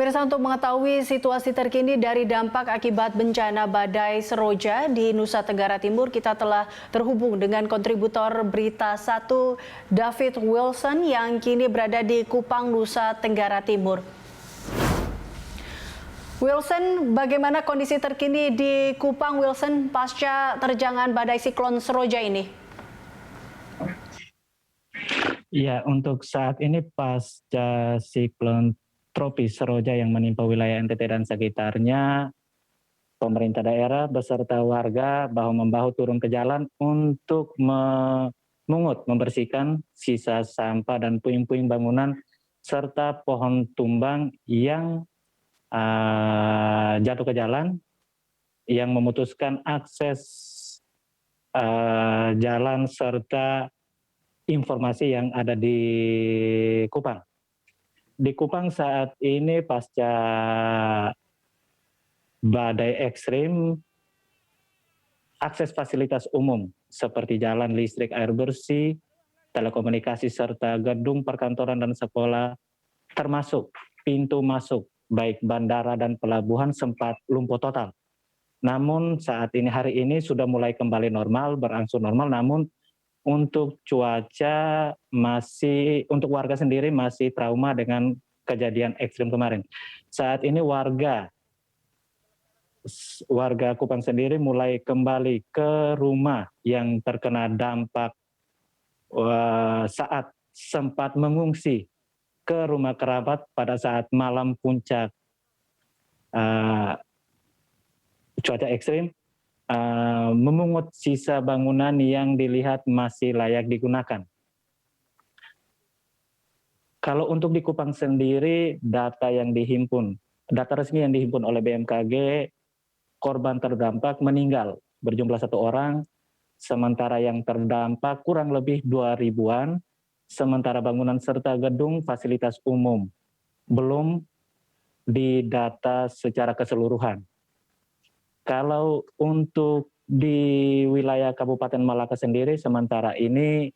Pemirsa, untuk mengetahui situasi terkini dari dampak akibat bencana badai Seroja di Nusa Tenggara Timur, kita telah terhubung dengan kontributor Berita 1 David Wilson yang kini berada di Kupang, Nusa Tenggara Timur. Wilson, bagaimana kondisi terkini di Kupang, Wilson, pasca terjangan badai siklon Seroja ini? Ya, untuk saat ini pasca siklon tropis Seroja yang menimpa wilayah NTT dan sekitarnya, pemerintah daerah beserta warga bahu-membahu turun ke jalan untuk memungut, membersihkan sisa sampah dan puing-puing bangunan serta pohon tumbang yang jatuh ke jalan, yang memutuskan akses jalan serta informasi yang ada di Kupang. Di Kupang saat ini pasca badai ekstrim, akses fasilitas umum seperti jalan, listrik, air bersih, telekomunikasi, serta gedung perkantoran dan sekolah, termasuk pintu masuk baik bandara dan pelabuhan sempat lumpuh total. Namun saat ini, hari ini sudah mulai kembali normal, berangsur normal, namun untuk cuaca masih, untuk warga sendiri masih trauma dengan kejadian ekstrim kemarin. Saat ini warga Kupang sendiri mulai kembali ke rumah yang terkena dampak saat sempat mengungsi ke rumah kerabat pada saat malam puncak cuaca ekstrim, memungut sisa bangunan yang dilihat masih layak digunakan. Kalau untuk di Kupang sendiri, data resmi yang dihimpun oleh BMKG, korban terdampak meninggal berjumlah 1 orang, sementara yang terdampak kurang lebih 2 ribuan, sementara bangunan serta gedung fasilitas umum belum didata secara keseluruhan. Kalau untuk di wilayah Kabupaten Malaka sendiri, sementara ini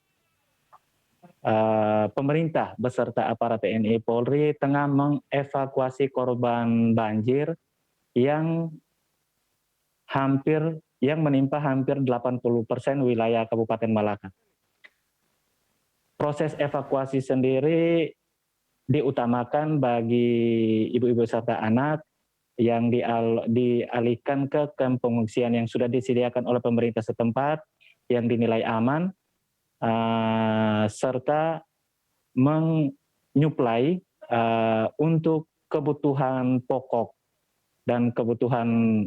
pemerintah beserta aparat TNI Polri tengah mengevakuasi korban banjir yang menimpa hampir 80% wilayah Kabupaten Malaka. Proses evakuasi sendiri diutamakan bagi ibu-ibu serta anak yang dialihkan ke kamp pengungsian yang sudah disediakan oleh pemerintah setempat yang dinilai aman, serta menyuplai untuk kebutuhan pokok dan kebutuhan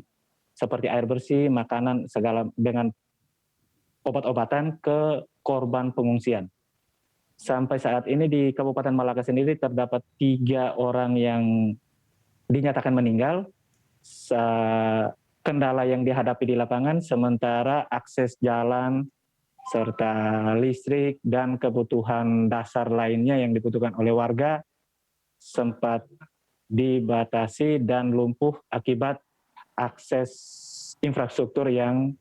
seperti air bersih, makanan, segala dengan obat-obatan ke korban pengungsian. Sampai saat ini di Kabupaten Malaka sendiri terdapat 3 orang yang dinyatakan meninggal. Kendala yang dihadapi di lapangan, sementara akses jalan serta listrik dan kebutuhan dasar lainnya yang dibutuhkan oleh warga sempat dibatasi dan lumpuh akibat akses infrastruktur yang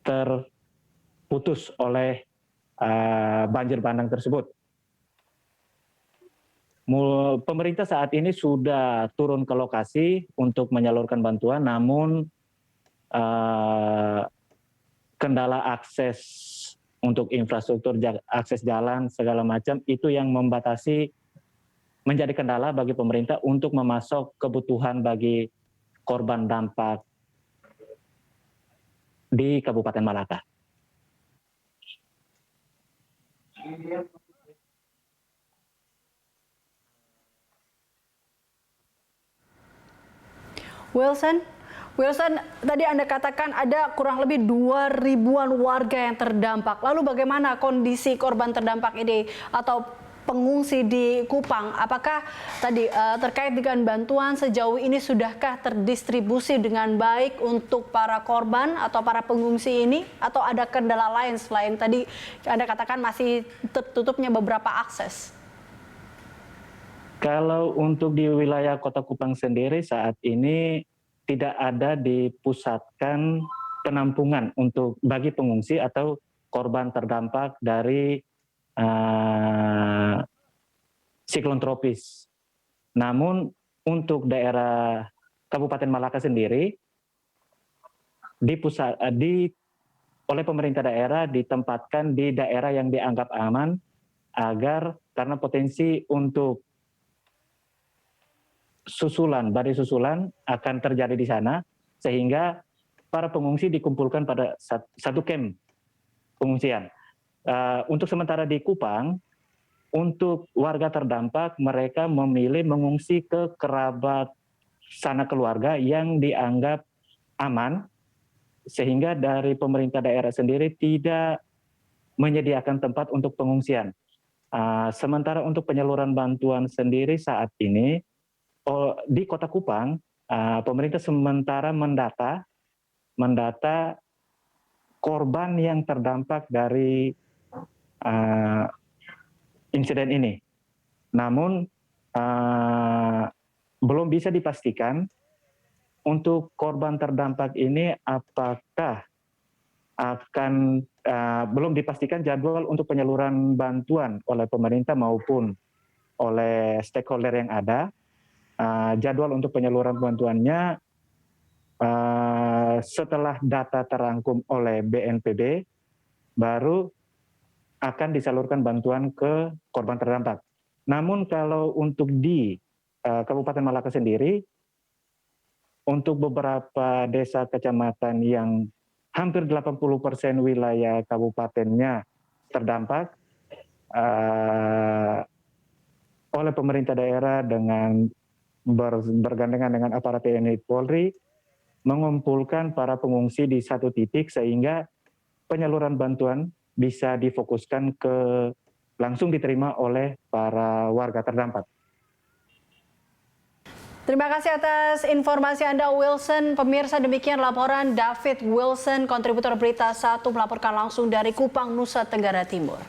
terputus oleh banjir bandang tersebut. Pemerintah saat ini sudah turun ke lokasi untuk menyalurkan bantuan, namun kendala akses untuk infrastruktur, akses jalan, segala macam, itu yang menjadi kendala bagi pemerintah untuk memasok kebutuhan bagi korban dampak di Kabupaten Malaka. Wilson, tadi Anda katakan ada kurang lebih 2 ribuan warga yang terdampak. Lalu bagaimana kondisi korban terdampak ini atau pengungsi di Kupang? Apakah tadi terkait dengan bantuan sejauh ini sudahkah terdistribusi dengan baik untuk para korban atau para pengungsi ini? Atau ada kendala lain selain tadi Anda katakan masih tertutupnya beberapa akses? Kalau untuk di wilayah Kota Kupang sendiri saat ini tidak ada dipusatkan penampungan untuk bagi pengungsi atau korban terdampak dari siklon tropis. Namun untuk daerah Kabupaten Malaka sendiri, oleh pemerintah daerah ditempatkan di daerah yang dianggap aman agar karena potensi untuk badai susulan akan terjadi di sana, sehingga para pengungsi dikumpulkan pada satu camp pengungsian. Untuk sementara di Kupang, untuk warga terdampak mereka memilih mengungsi ke kerabat sanak keluarga yang dianggap aman, sehingga dari pemerintah daerah sendiri tidak menyediakan tempat untuk pengungsian. Sementara untuk penyaluran bantuan sendiri saat ini di Kota Kupang, pemerintah sementara mendata korban yang terdampak dari insiden ini. Namun belum bisa dipastikan untuk korban terdampak ini apakah akan belum dipastikan jadwal untuk penyaluran bantuan oleh pemerintah maupun oleh stakeholder yang ada. Jadwal untuk penyaluran bantuannya setelah data terangkum oleh BNPB baru akan disalurkan bantuan ke korban terdampak. Namun kalau untuk di Kabupaten Malaka sendiri, untuk beberapa desa kecamatan yang hampir 80% wilayah kabupatennya terdampak oleh pemerintah daerah dengan bergandengan dengan aparat TNI Polri mengumpulkan para pengungsi di satu titik sehingga penyaluran bantuan bisa difokuskan langsung diterima oleh para warga terdampak. Terima kasih atas informasi Anda, Wilson. Pemirsa, demikian laporan David Wilson, kontributor Berita 1 melaporkan langsung dari Kupang, Nusa Tenggara Timur.